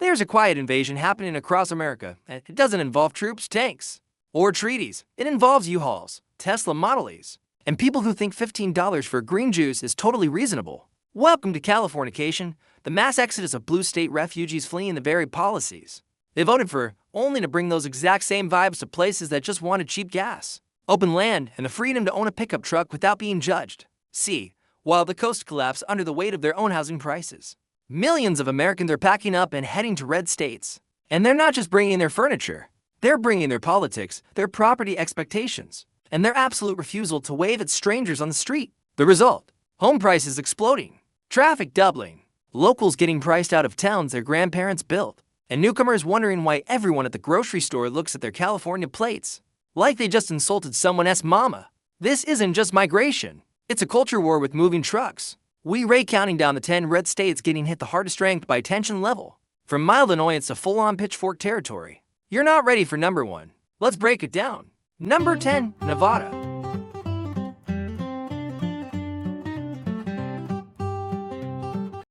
there's a quiet invasion happening across America, and it doesn't involve troops, tanks, or treaties. It involves U-Hauls, Tesla Model Es, and people who think $15 for green juice is totally reasonable. Welcome to Californication, the mass exodus of blue state refugees fleeing the very policies they voted for, only to bring those exact same vibes to places that just wanted cheap gas, open land, and the freedom to own a pickup truck without being judged. See, while the coast collapsed under the weight of their own housing prices, millions of Americans are packing up and heading to red states. And they're not just bringing their furniture, they're bringing their politics, their property expectations, and their absolute refusal to wave at strangers on the street. The result? Home prices exploding, traffic doubling, locals getting priced out of towns their grandparents built, and newcomers wondering why everyone at the grocery store looks at their California plates like they just insulted someone's mama. This isn't just migration. It's a culture war with moving trucks. We rate counting down the 10 red states getting hit the hardest ranked by tension level, from mild annoyance to full-on pitchfork territory. You're not ready for number 1. Let's break it down. Number 10, Nevada.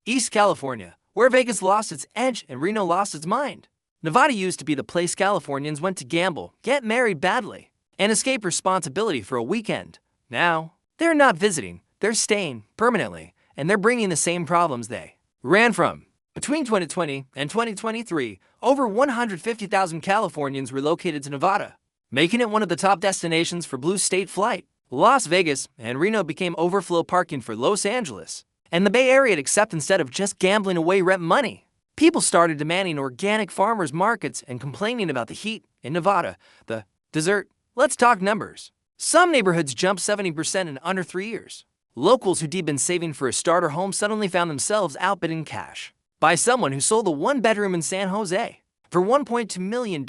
East California, where Vegas lost its edge and Reno lost its mind. Nevada used to be the place Californians went to gamble, get married badly, and escape responsibility for a weekend. Now, they're not visiting, they're staying permanently, and they're bringing the same problems they ran from. Between 2020 and 2023, over 150,000 Californians relocated to Nevada, making it one of the top destinations for blue state flight. Las Vegas and Reno became overflow parking for Los Angeles and the Bay Area, except instead of just gambling away rent money, people started demanding organic farmers markets and complaining about the heat in Nevada, the desert. Let's talk numbers. Some neighborhoods jumped 70% in under 3 years. Locals who'd been saving for a starter home suddenly found themselves outbid in cash by someone who sold a one-bedroom in San Jose for $1.2 million.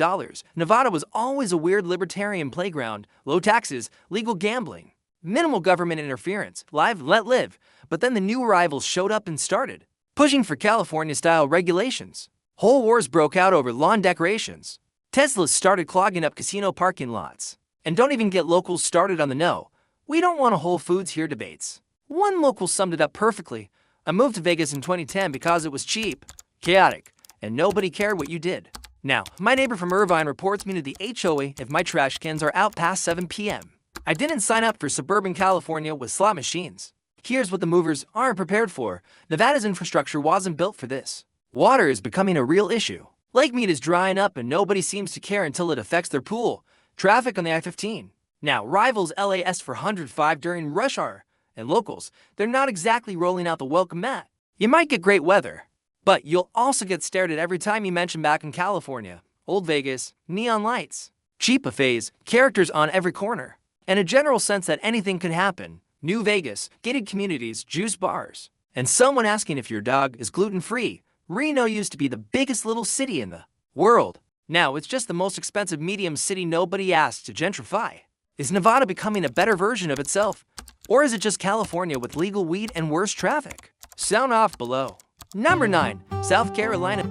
Nevada was always a weird libertarian playground, low taxes, legal gambling, minimal government interference, live, let live. But then the new arrivals showed up and started pushing for California-style regulations. Whole wars broke out over lawn decorations. Teslas started clogging up casino parking lots. And don't even get locals started on the "no, we don't want a Whole Foods here" debates. One local summed it up perfectly. I moved to Vegas in 2010 because it was cheap, chaotic, and nobody cared what you did. Now, my neighbor from Irvine reports me to the HOA if my trash cans are out past 7 p.m. I didn't sign up for suburban California with slot machines. Here's what the movers aren't prepared for. Nevada's infrastructure wasn't built for this. Water is becoming a real issue. Lake meat is drying up and nobody seems to care until it affects their pool. Traffic on the I-15 now rivals LAS for 105 during rush hour, and locals, they're not exactly rolling out the welcome mat. You might get great weather, but you'll also get stared at every time you mention back in California. Old Vegas, neon lights, cheap buffets, characters on every corner, and a general sense that anything could happen. New Vegas, gated communities, juice bars, and someone asking if your dog is gluten-free. Reno used to be the biggest little city in the world. Now it's just the most expensive medium city nobody asked to gentrify. Is Nevada becoming a better version of itself? Or is it just California with legal weed and worse traffic? Sound off below. Number 9, South Carolina.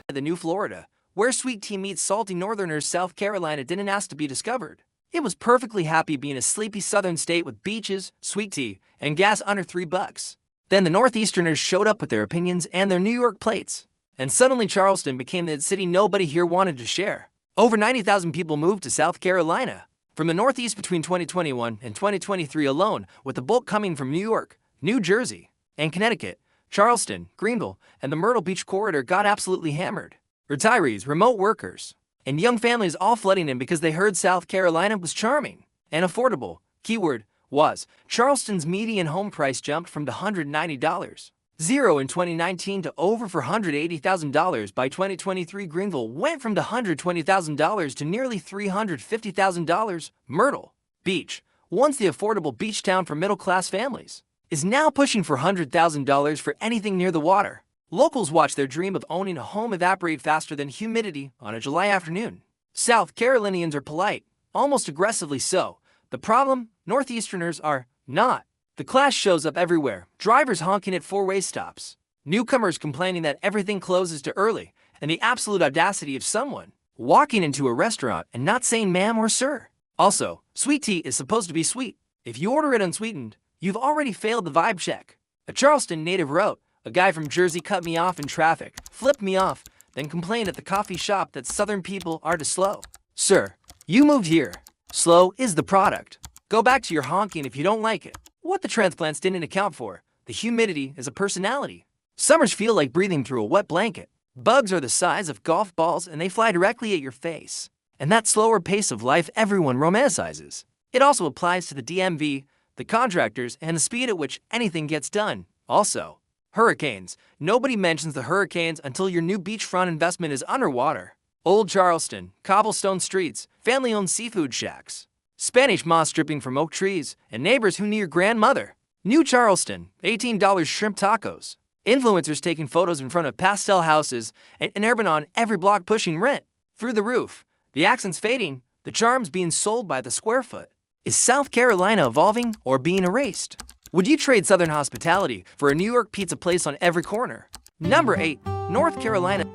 The new Florida, where sweet tea meets salty northerners. South Carolina didn't ask to be discovered. It was perfectly happy being a sleepy southern state with beaches, sweet tea, and gas under $3. Then the Northeasterners showed up with their opinions and their New York plates. And suddenly Charleston became the city nobody here wanted to share. Over 90,000 people moved to South Carolina from the Northeast between 2021 and 2023 alone, with the bulk coming from New York, New Jersey, and Connecticut. Charleston, Greenville, and the Myrtle Beach corridor got absolutely hammered. Retirees, remote workers, and young families all flooding in because they heard South Carolina was charming and affordable. Keyword was Charleston's median home price jumped from $190 in 2019 to over $480,000 by 2023. Greenville went from $120,000 to nearly $350,000. Myrtle Beach, once the affordable beach town for middle-class families, is now pushing for $100,000 for anything near the water. Locals watch their dream of owning a home evaporate faster than humidity on a July afternoon. South Carolinians are polite, almost aggressively so. The problem? Northeasterners are not. The clash shows up everywhere, drivers honking at four-way stops, newcomers complaining that everything closes too early, and the absolute audacity of someone walking into a restaurant and not saying ma'am or sir. Also, sweet tea is supposed to be sweet. If you order it unsweetened, you've already failed the vibe check. A Charleston native wrote, "A guy from Jersey cut me off in traffic, flipped me off, then complained at the coffee shop that Southern people are too slow. Sir, you moved here. Slow is the product. Go back to your honking if you don't like it." What the transplants didn't account for, the humidity is a personality. Summers feel like breathing through a wet blanket. Bugs are the size of golf balls and they fly directly at your face. And that slower pace of life everyone romanticizes. It also applies to the DMV, the contractors, and the speed at which anything gets done. Also, hurricanes. Nobody mentions the hurricanes until your new beachfront investment is underwater. Old Charleston, cobblestone streets, family-owned seafood shacks, Spanish moss dripping from oak trees, and neighbors who knew your grandmother. New Charleston, $18 shrimp tacos. Influencers taking photos in front of pastel houses, and an urban on every block pushing rent through the roof. The accents fading, the charms being sold by the square foot. Is South Carolina evolving or being erased? Would you trade Southern hospitality for a New York pizza place on every corner? Number 8. North Carolina.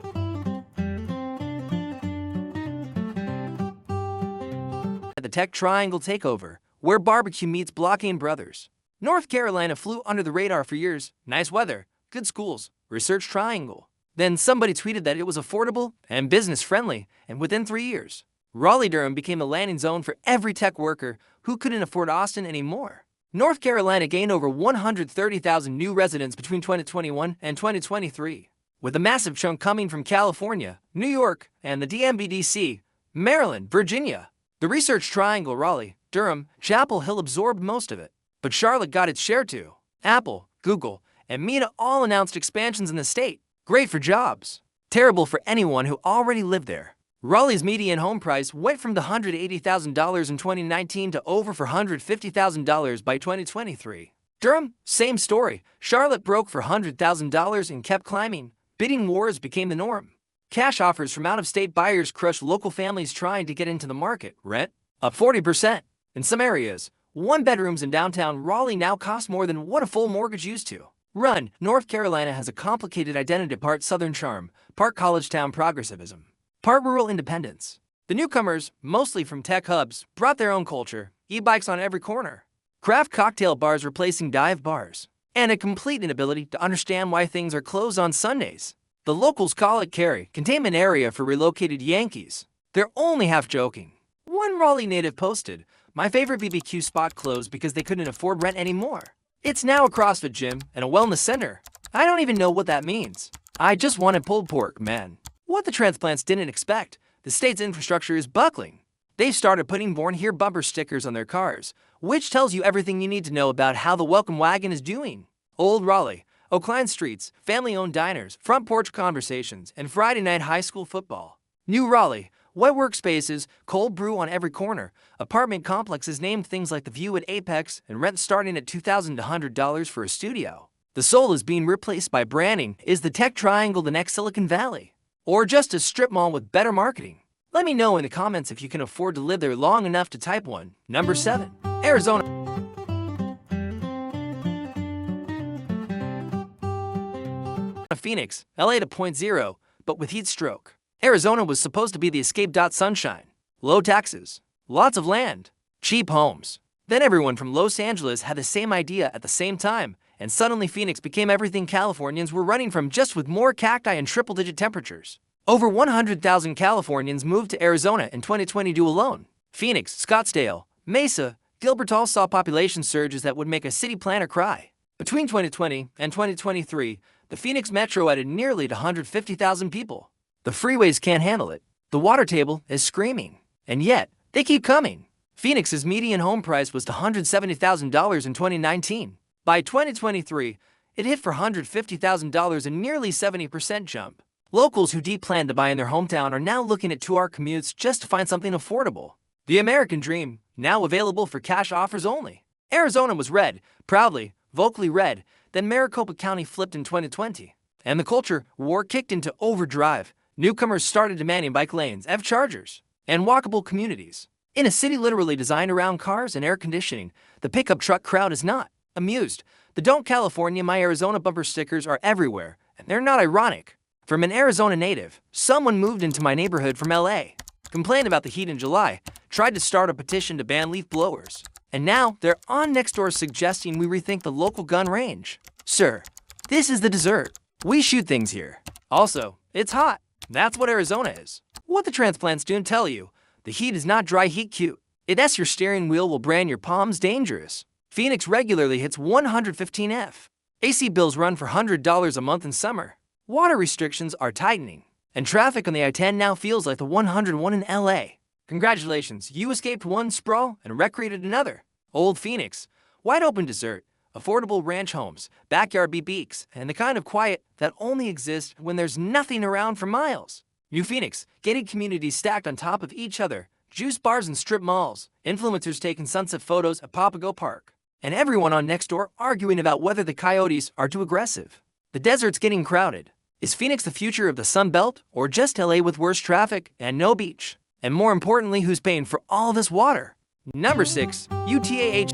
The Tech Triangle takeover, where barbecue meets Blockade Brothers. North Carolina flew under the radar for years. Nice weather, good schools, research triangle. Then somebody tweeted that it was affordable and business-friendly, and within 3 years, Raleigh-Durham became a landing zone for every tech worker who couldn't afford Austin anymore. North Carolina gained over 130,000 new residents between 2021 and 2023, with a massive chunk coming from California, New York, and the DMV-DC, Maryland, Virginia. The research triangle Raleigh, Durham, Chapel Hill absorbed most of it, but Charlotte got its share too. Apple, Google, and Meta all announced expansions in the state. Great for jobs. Terrible for anyone who already lived there. Raleigh's median home price went from the $180,000 in 2019 to over $450,000 by 2023. Durham, same story. Charlotte broke for $100,000 and kept climbing. Bidding wars became the norm. Cash offers from out-of-state buyers crushed local families trying to get into the market. Rent up 40%. In some areas, one-bedrooms in downtown Raleigh now cost more than what a full mortgage used to. Run. North Carolina has a complicated identity, part Southern charm, part college town progressivism, part rural independence. The newcomers, mostly from tech hubs, brought their own culture, e-bikes on every corner, craft cocktail bars replacing dive bars, and a complete inability to understand why things are closed on Sundays. The locals call it Cary, containment area for relocated Yankees. They're only half joking. One Raleigh native posted, "My favorite BBQ spot closed because they couldn't afford rent anymore. It's now a CrossFit gym and a wellness center. I don't even know what that means. I just wanted pulled pork, man." What the transplants didn't expect, the state's infrastructure is buckling. They've started putting Born Here bumper stickers on their cars, which tells you everything you need to know about how the welcome wagon is doing. Old Raleigh, Oakline streets, family-owned diners, front porch conversations, and Friday night high school football. New Raleigh, wet workspaces, cold brew on every corner, apartment complexes named things like the View at Apex, and rent starting at $2,100 for a studio. The soul is being replaced by branding. Is the Tech Triangle the next Silicon Valley? Or just a strip mall with better marketing? Let me know in the comments if you can afford to live there long enough to type one. Number 7. Arizona. Phoenix, LA to .0, but with heat stroke. Arizona was supposed to be the escape. Sunshine, low taxes, lots of land, cheap homes. Then everyone from Los Angeles had the same idea at the same time, and suddenly Phoenix became everything Californians were running from, just with more cacti and triple-digit temperatures. Over 100,000 Californians moved to Arizona in 2022 alone. Phoenix, Scottsdale, Mesa, Gilbert all saw population surges that would make a city planner cry. Between 2020 and 2023, the Phoenix Metro added nearly 150,000 people. The freeways can't handle it. The water table is screaming. And yet, they keep coming. Phoenix's median home price was $170,000 in 2019. By 2023, it hit for $150,000, a nearly 70% jump. Locals who deep planned to buy in their hometown are now looking at 2-hour commutes just to find something affordable. The American dream, now available for cash offers only. Arizona was red, proudly, vocally red. Then Maricopa County flipped in 2020, and the culture war kicked into overdrive. Newcomers started demanding bike lanes, EV chargers, and walkable communities. In a city literally designed around cars and air conditioning, the pickup truck crowd is not amused. The Don't California My Arizona bumper stickers are everywhere, and they're not ironic. From an Arizona native, someone moved into my neighborhood from LA, complained about the heat in July, tried to start a petition to ban leaf blowers. And now, they're on Nextdoor suggesting we rethink the local gun range. Sir, this is the desert. We shoot things here. Also, it's hot. That's what Arizona is. What the transplant student tell you, the heat is not dry heat cute. It's your steering wheel will brand your palms dangerous. Phoenix regularly hits 115F. AC bills run for $100 a month in summer. Water restrictions are tightening. And traffic on the I-10 now feels like the 101 in LA. Congratulations, you escaped one sprawl and recreated another. Old Phoenix, wide open desert, affordable ranch homes, backyard beaks, and the kind of quiet that only exists when there's nothing around for miles. New Phoenix, gated communities stacked on top of each other, juice bars and strip malls, influencers taking sunset photos at Papago Park, and everyone on Nextdoor arguing about whether the coyotes are too aggressive. The desert's getting crowded. Is Phoenix the future of the Sun Belt, or just LA with worse traffic and no beach? And more importantly, who's paying for all this water? Number 6. UTAH.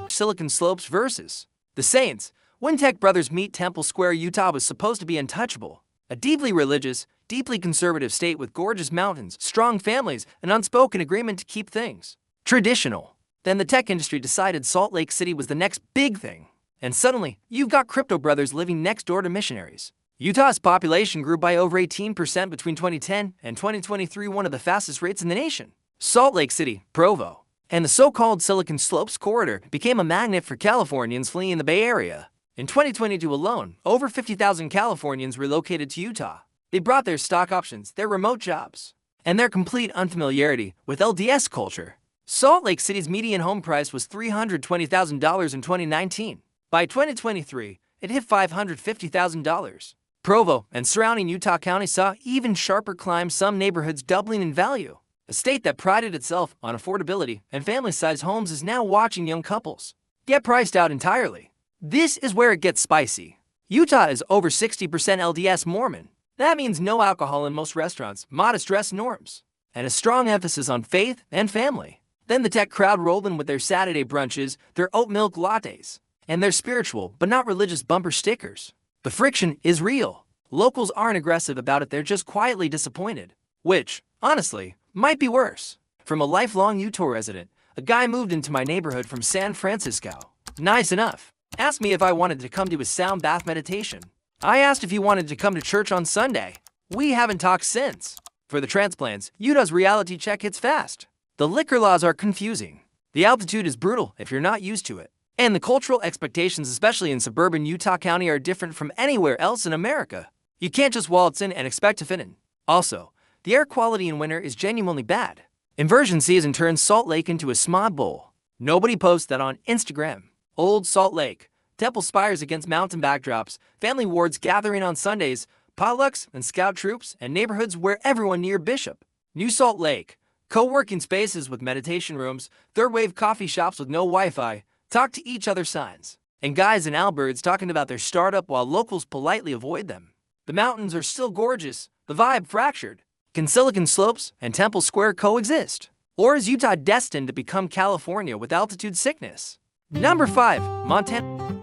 Silicon Slopes versus the Saints. When Tech Brothers meet Temple Square, Utah was supposed to be untouchable. A deeply religious, deeply conservative state with gorgeous mountains, strong families, and unspoken agreement to keep things traditional. Then the tech industry decided Salt Lake City was the next big thing. And suddenly, you've got crypto brothers living next door to missionaries. Utah's population grew by over 18% between 2010 and 2023, one of the fastest rates in the nation. Salt Lake City, Provo, and the so-called Silicon Slopes corridor became a magnet for Californians fleeing the Bay Area. In 2022 alone, over 50,000 Californians relocated to Utah. They brought their stock options, their remote jobs, and their complete unfamiliarity with LDS culture. Salt Lake City's median home price was $320,000 in 2019. By 2023, it hit $550,000. Provo and surrounding Utah County saw even sharper climb, some neighborhoods doubling in value. A state that prided itself on affordability and family-sized homes is now watching young couples get priced out entirely. This is where it gets spicy. Utah is over 60% LDS Mormon. That means no alcohol in most restaurants, modest dress norms, and a strong emphasis on faith and family. Then the tech crowd rolled in with their Saturday brunches, their oat milk lattes, and their spiritual but not religious bumper stickers. The friction is real. Locals aren't aggressive about it, they're just quietly disappointed. Which, honestly, might be worse. From a lifelong Utah resident, a guy moved into my neighborhood from San Francisco. Nice enough. Asked me if I wanted to come to his sound bath meditation. I asked if he wanted to come to church on Sunday. We haven't talked since. For the transplants, Utah's reality check hits fast. The liquor laws are confusing. The altitude is brutal if you're not used to it. And the cultural expectations, especially in suburban Utah County, are different from anywhere else in America. You can't just waltz in and expect to fit in. Also, the air quality in winter is genuinely bad. Inversion season turns Salt Lake into a smog bowl. Nobody posts that on Instagram. Old Salt Lake, temple spires against mountain backdrops, family wards gathering on Sundays, potlucks and scout troops, and neighborhoods where everyone near Bishop. New Salt Lake, co-working spaces with meditation rooms, third-wave coffee shops with no Wi-Fi, talk to each other signs, and guys in Alberts talking about their startup while locals politely avoid them. The mountains are still gorgeous, the vibe fractured. Can Silicon Slopes and Temple Square coexist? Or is Utah destined to become California with altitude sickness? Number 5. Montana.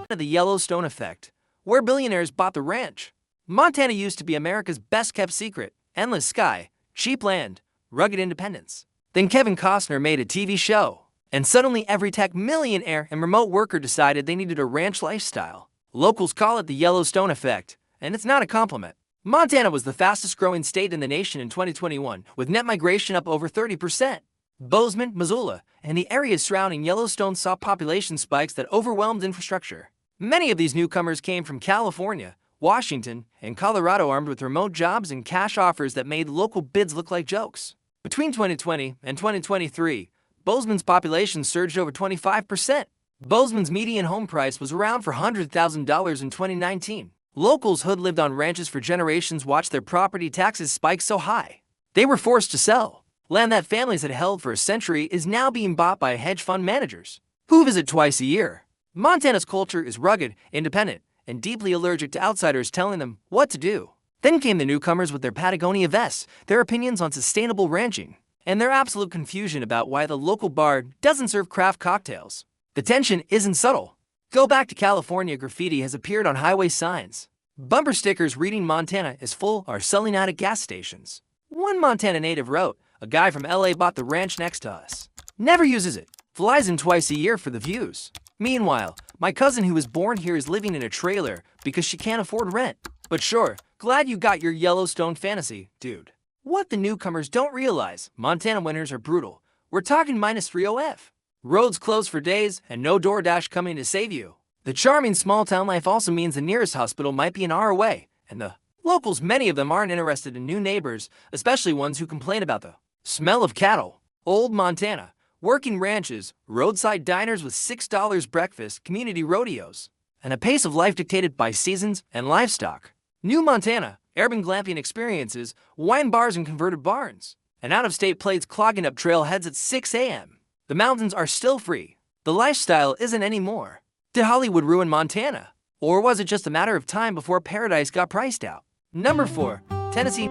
The Yellowstone effect, where billionaires bought the ranch. Montana used to be America's best-kept secret: endless sky, cheap land, rugged independence. Then Kevin Costner made a TV show, and suddenly every tech millionaire and remote worker decided they needed a ranch lifestyle. Locals call it the Yellowstone effect, and it's not a compliment. Montana was the fastest-growing state in the nation in 2021, with net migration up over 30%. Bozeman, Missoula, and the areas surrounding Yellowstone saw population spikes that overwhelmed infrastructure. Many of these newcomers came from California, Washington, and Colorado, armed with remote jobs and cash offers that made local bids look like jokes. Between 2020 and 2023, Bozeman's population surged over 25%. Bozeman's median home price was around $400,000 in 2019. Locals who'd lived on ranches for generations watched their property taxes spike so high they were forced to sell. Land that families had held for a century is now being bought by hedge fund managers who visit twice a year. Montana's culture is rugged, independent, and deeply allergic to outsiders telling them what to do. Then came the newcomers with their Patagonia vests, their opinions on sustainable ranching, and their absolute confusion about why the local bar doesn't serve craft cocktails. The tension isn't subtle. Go back to California, graffiti has appeared on highway signs. Bumper stickers reading "Montana is full" are selling out at gas stations. One Montana native wrote, "A guy from LA bought the ranch next to us. Never uses it. Flies in twice a year for the views. Meanwhile, my cousin who was born here is living in a trailer because she can't afford rent. But sure, glad you got your Yellowstone fantasy, dude." What the newcomers don't realize, Montana winters are brutal. We're talking minus 3 OF. Roads closed for days and no DoorDash coming to save you. The charming small town life also means the nearest hospital might be an hour away, and the locals, many of them aren't interested in new neighbors, especially ones who complain about the smell of cattle. Old Montana, working ranches, roadside diners with $6 breakfast, community rodeos, and a pace of life dictated by seasons and livestock. New Montana, urban glamping experiences, wine bars and converted barns, and out-of-state plates clogging up trailheads at 6 a.m. The mountains are still free. The lifestyle isn't anymore. Did Hollywood ruin Montana? Or was it just a matter of time before paradise got priced out? Number 4. Tennessee.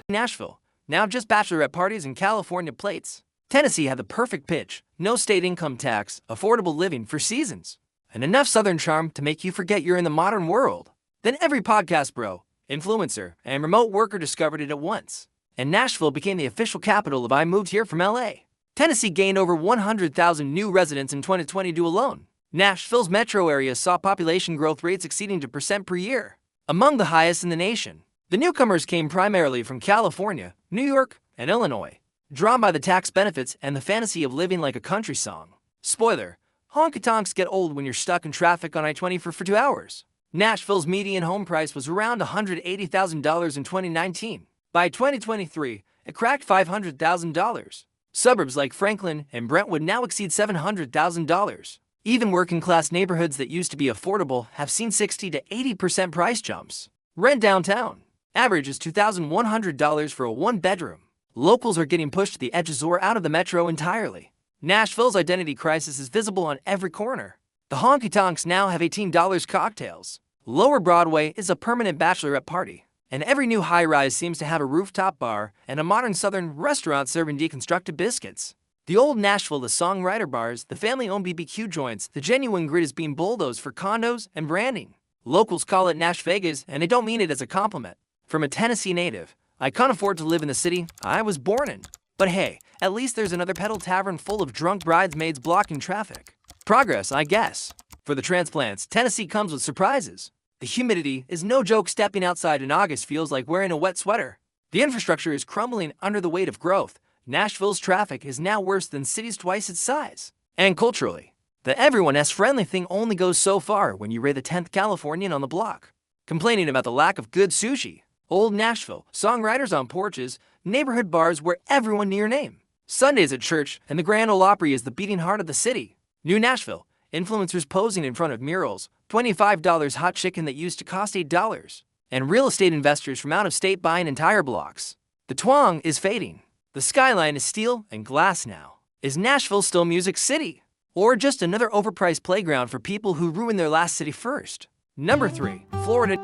Nashville. Now just bachelorette parties and California plates. Tennessee had the perfect pitch. No state income tax, affordable living for seasons, and enough southern charm to make you forget you're in the modern world. Then every podcast bro, influencer, and remote worker discovered it at once. And Nashville became the official capital of "I moved here from LA." Tennessee gained over 100,000 new residents in 2022 alone. Nashville's metro area saw population growth rates exceeding 2% per year, among the highest in the nation. The newcomers came primarily from California, New York, and Illinois, drawn by the tax benefits and the fantasy of living like a country song. Spoiler, honky-tonks get old when you're stuck in traffic on I-20 for 2 hours. Nashville's median home price was around $180,000 in 2019. By 2023, it cracked $500,000. Suburbs like Franklin and Brentwood now exceed $700,000. Even working-class neighborhoods that used to be affordable have seen 60 to 80% price jumps. Rent downtown. Average is $2,100 for a one-bedroom. Locals are getting pushed to the edges or out of the metro entirely. Nashville's identity crisis is visible on every corner. The honky-tonks now have $18 cocktails. Lower Broadway is a permanent bachelorette party, and every new high-rise seems to have a rooftop bar and a modern southern restaurant serving deconstructed biscuits. The old Nashville, the songwriter bars, the family-owned BBQ joints, the genuine grid is being bulldozed for condos and branding. Locals call it Nash Vegas, and they don't mean it as a compliment. From a Tennessee native, "I can't afford to live in the city I was born in. But hey, at least there's another pedal tavern full of drunk bridesmaids blocking traffic. Progress, I guess." For the transplants, Tennessee comes with surprises. The humidity is no joke. Stepping outside in August feels like wearing a wet sweater. The infrastructure is crumbling under the weight of growth. Nashville's traffic is now worse than cities twice its size. And culturally, the everyone-s friendly thing only goes so far when you rate the 10th Californian on the block. Complaining about the lack of good sushi. Old Nashville, songwriters on porches, neighborhood bars where everyone knew your name. Sundays at church, and the Grand Ole Opry is the beating heart of the city. New Nashville, influencers posing in front of murals, $25 hot chicken that used to cost $8, and real estate investors from out of state buying entire blocks. The twang is fading. The skyline is steel and glass now. Is Nashville still Music City? Or just another overpriced playground for people who ruined their last city first? Number 3. Florida.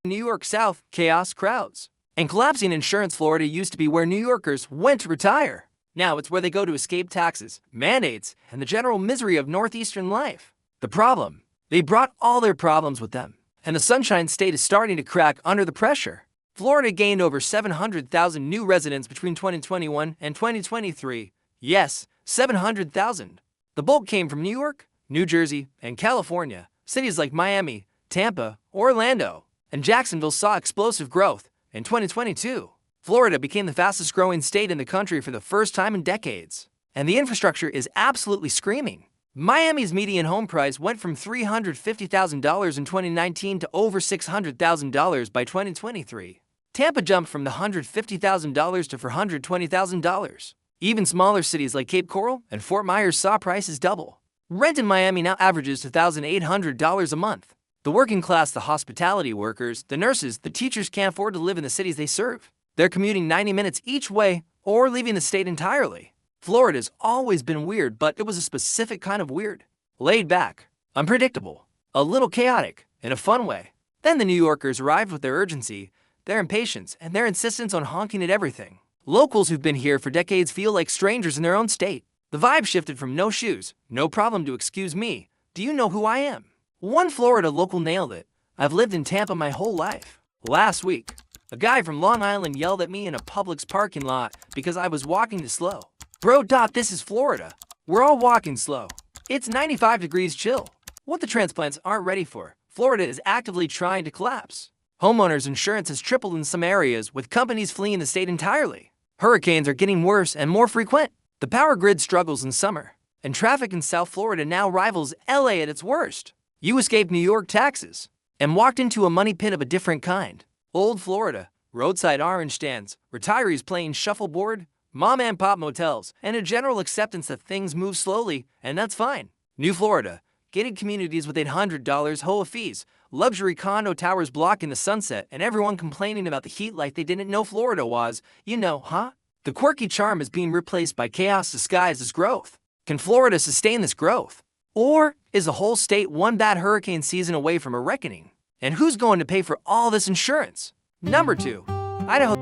New York South, chaos, crowds, and collapsing insurance. Florida used to be where New Yorkers went to retire. Now it's where they go to escape taxes, mandates, and the general misery of northeastern life. The problem? They brought all their problems with them, and the Sunshine State is starting to crack under the pressure. Florida gained over 700,000 new residents between 2021 and 2023. Yes, 700,000. The bulk came from New York, New Jersey, and California. Cities like Miami, Tampa, Orlando, and Jacksonville saw explosive growth. In 2022, Florida became the fastest growing state in the country for the first time in decades. And the infrastructure is absolutely screaming. Miami's median home price went from $350,000 in 2019 to over $600,000 by 2023. Tampa jumped from the $150,000 to $420,000. Even smaller cities like Cape Coral and Fort Myers saw prices double. Rent in Miami now averages $2,800 a month. The working class, the hospitality workers, the nurses, the teachers can't afford to live in the cities they serve. They're commuting 90 minutes each way or leaving the state entirely. Florida's always been weird, but it was a specific kind of weird. Laid back, unpredictable, a little chaotic, in a fun way. Then the New Yorkers arrived with their urgency, their impatience, and their insistence on honking at everything. Locals who've been here for decades feel like strangers in their own state. The vibe shifted from no shoes, no problem to excuse me, do you know who I am? One Florida local nailed it. I've lived in Tampa my whole life. Last week, a guy from Long Island yelled at me in a Publix parking lot because I was walking too slow. Bro, this is Florida. We're all walking slow. It's 95 degrees chill. What the transplants aren't ready for, Florida is actively trying to collapse. Homeowners insurance has tripled in some areas, with companies fleeing the state entirely. Hurricanes are getting worse and more frequent. The power grid struggles in summer, and traffic in South Florida now rivals LA at its worst. You escaped New York taxes and walked into a money pit of a different kind. Old Florida, roadside orange stands, retirees playing shuffleboard, mom and pop motels, and a general acceptance that things move slowly, and that's fine. New Florida, gated communities with $800 HOA fees, luxury condo towers blocking the sunset, and everyone complaining about the heat like they didn't know Florida was, huh? The quirky charm is being replaced by chaos disguised as growth. Can Florida sustain this growth? Or is the whole state one bad hurricane season away from a reckoning? And who's going to pay for all this insurance? Number 2. Idaho.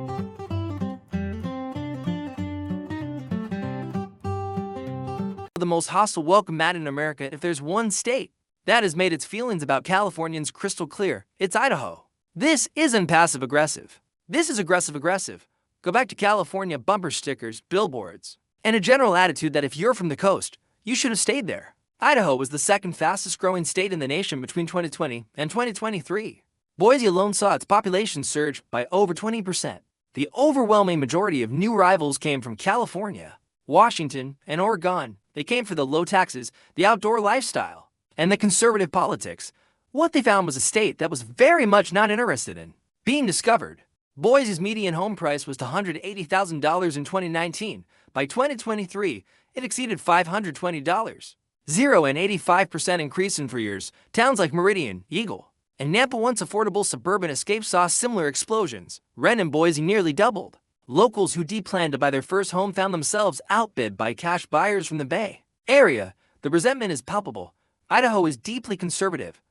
The most hostile welcome mat in America. If there's one state that has made its feelings about Californians crystal clear, it's Idaho. This isn't passive-aggressive. This is aggressive-aggressive. Go back to California bumper stickers, billboards, and a general attitude that if you're from the coast, you should have stayed there. Idaho was the second fastest-growing state in the nation between 2020 and 2023. Boise alone saw its population surge by over 20%. The overwhelming majority of new arrivals came from California, Washington, and Oregon. They came for the low taxes, the outdoor lifestyle, and the conservative politics. What they found was a state that was very much not interested in being discovered. Boise's median home price was $180,000 in 2019. By 2023, it exceeded $520. 0 and 85% increase in 4 years. Towns like Meridian, Eagle, and Nampa, once affordable suburban escapes, saw similar explosions. Rent in Boise nearly doubled. Locals who planned to buy their first home found themselves outbid by cash buyers from the Bay Area. The resentment is palpable. Idaho is deeply conservative,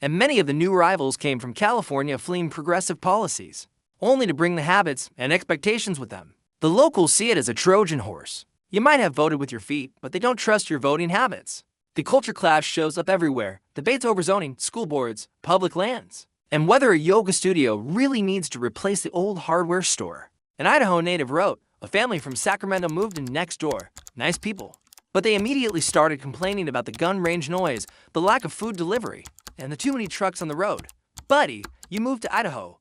and many of the new arrivals came from California fleeing progressive policies, only to bring the habits and expectations with them. The locals see it as a Trojan horse. You might have voted with your feet, but they don't trust your voting habits. The culture clash shows up everywhere. Debates over zoning, school boards, public lands, and whether a yoga studio really needs to replace the old hardware store. An Idaho native wrote, "A family from Sacramento moved in next door. Nice people. But they immediately started complaining about the gun range noise, the lack of food delivery, and the too many trucks on the road. Buddy, you moved to Idaho.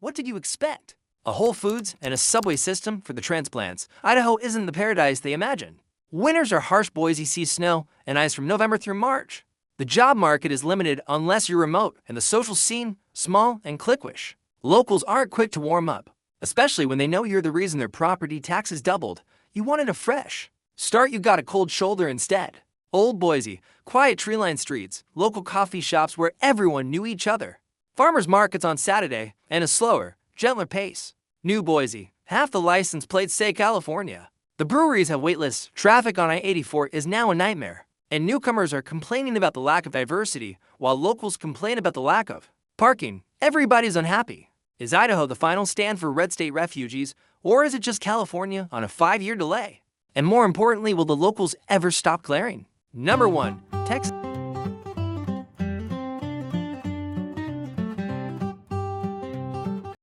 What did you expect? A Whole Foods and a subway system for the transplants. Idaho isn't the paradise they imagined. Winters are harsh. Boise sees snow and ice from November through March. The job market is limited unless you're remote, and the social scene, small and cliquish. Locals aren't quick to warm up, especially when they know you're the reason their property taxes doubled. You wanted a fresh start, you got a cold shoulder instead. Old Boise, quiet tree-lined streets, local coffee shops where everyone knew each other. Farmers markets on Saturday, and a slower, gentler pace. New Boise, half the license plates say California. The breweries have waitlists. Traffic on I-84 is now a nightmare, and newcomers are complaining about the lack of diversity, while locals complain about the lack of parking. Everybody's unhappy. Is Idaho the final stand for red state refugees, or is it just California on a 5-year delay? And more importantly, will the locals ever stop glaring? Number 1. Texas.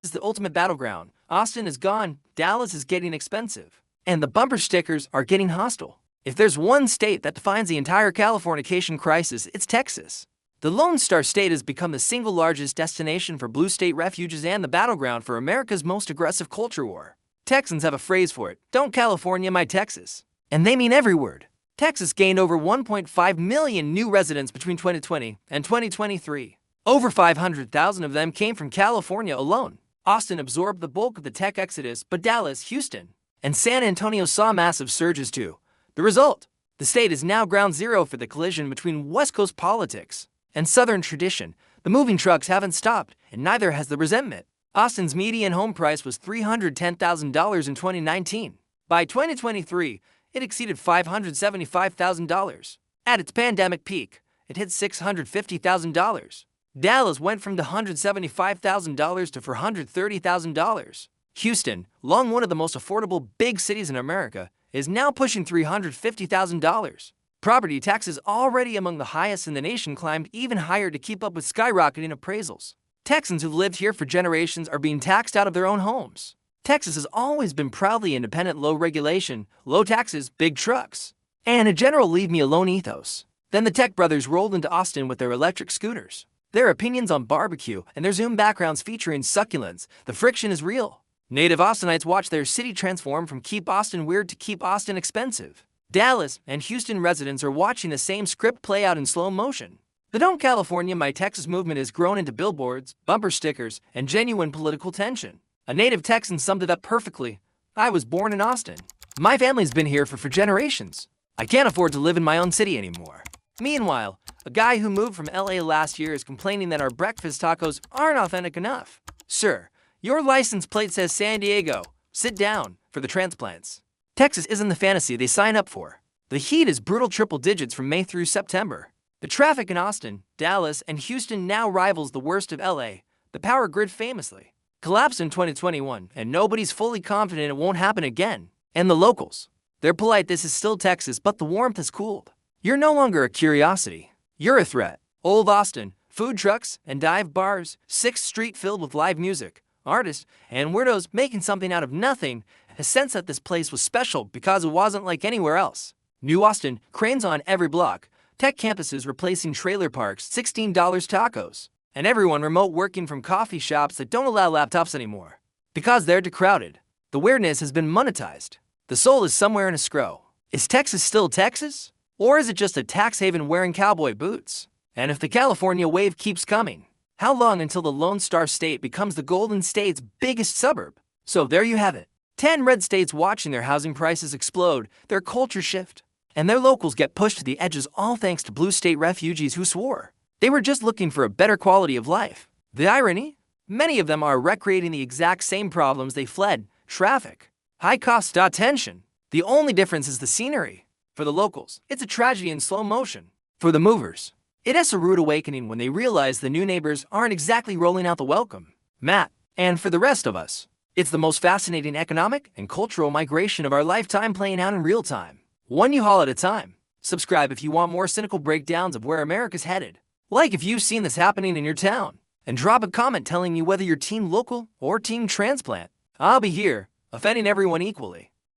Is the ultimate battleground. Austin is gone, Dallas is getting expensive, and the bumper stickers are getting hostile. If there's one state that defines the entire Californication crisis, it's Texas. The Lone Star State has become the single largest destination for blue state refugees and the battleground for America's most aggressive culture war. Texans have a phrase for it, "Don't California my Texas." And they mean every word. Texas gained over 1.5 million new residents between 2020 and 2023. Over 500,000 of them came from California alone. Austin absorbed the bulk of the tech exodus, but Dallas, Houston, and San Antonio saw massive surges too. The result? The state is now ground zero for the collision between West Coast politics and Southern tradition. The moving trucks haven't stopped, and neither has the resentment. Austin's median home price was $310,000 in 2019. By 2023, it exceeded $575,000. At its pandemic peak, it hit $650,000. Dallas went from $175,000 to $430,000. Houston, long one of the most affordable big cities in America, is now pushing $350,000. Property taxes, already among the highest in the nation, climbed even higher to keep up with skyrocketing appraisals. Texans who've lived here for generations are being taxed out of their own homes. Texas has always been proudly independent, low regulation, low taxes, big trucks, and a general leave-me-alone ethos. Then the Tech brothers rolled into Austin with their electric scooters, their opinions on barbecue, and their Zoom backgrounds featuring succulents. The friction is real. Native Austinites watch their city transform from keep Austin weird to keep Austin expensive. Dallas and Houston residents are watching the same script play out in slow motion. The Don't California My Texas movement has grown into billboards, bumper stickers, and genuine political tension. A native Texan summed it up perfectly. I was born in Austin. My family's been here for generations. I can't afford to live in my own city anymore. Meanwhile, a guy who moved from LA last year is complaining that our breakfast tacos aren't authentic enough. Sir, your license plate says San Diego. Sit down for the transplants. Texas isn't the fantasy they sign up for. The heat is brutal triple digits from May through September. The traffic in Austin, Dallas, and Houston now rivals the worst of LA. The power grid famously collapsed in 2021, and nobody's fully confident it won't happen again. And the locals, they're polite. This is still Texas, but the warmth has cooled. You're no longer a curiosity. You're a threat. Old Austin, food trucks and dive bars, 6th Street filled with live music, artists, and weirdos making something out of nothing, a sense that this place was special because it wasn't like anywhere else. New Austin, cranes on every block, tech campuses replacing trailer parks, $16 tacos, and everyone remote working from coffee shops that don't allow laptops anymore. Because they're too crowded. The weirdness has been monetized. The soul is somewhere in escrow. Is Texas still Texas? Or is it just a tax haven wearing cowboy boots? And if the California wave keeps coming, how long until the Lone Star State becomes the Golden State's biggest suburb? So there you have it. 10 red states watching their housing prices explode, their culture shift, and their locals get pushed to the edges, all thanks to blue state refugees who swore they were just looking for a better quality of life. The irony? Many of them are recreating the exact same problems they fled: traffic, high cost, tension. The only difference is the scenery. For the locals, it's a tragedy in slow motion. For the movers, it is a rude awakening when they realize the new neighbors aren't exactly rolling out the welcome mat. And for the rest of us, it's the most fascinating economic and cultural migration of our lifetime, playing out in real time, one U-Haul at a time. Subscribe if you want more cynical breakdowns of where America's headed. Like if you've seen this happening in your town. And drop a comment telling me whether you're team local or team transplant. I'll be here, offending everyone equally.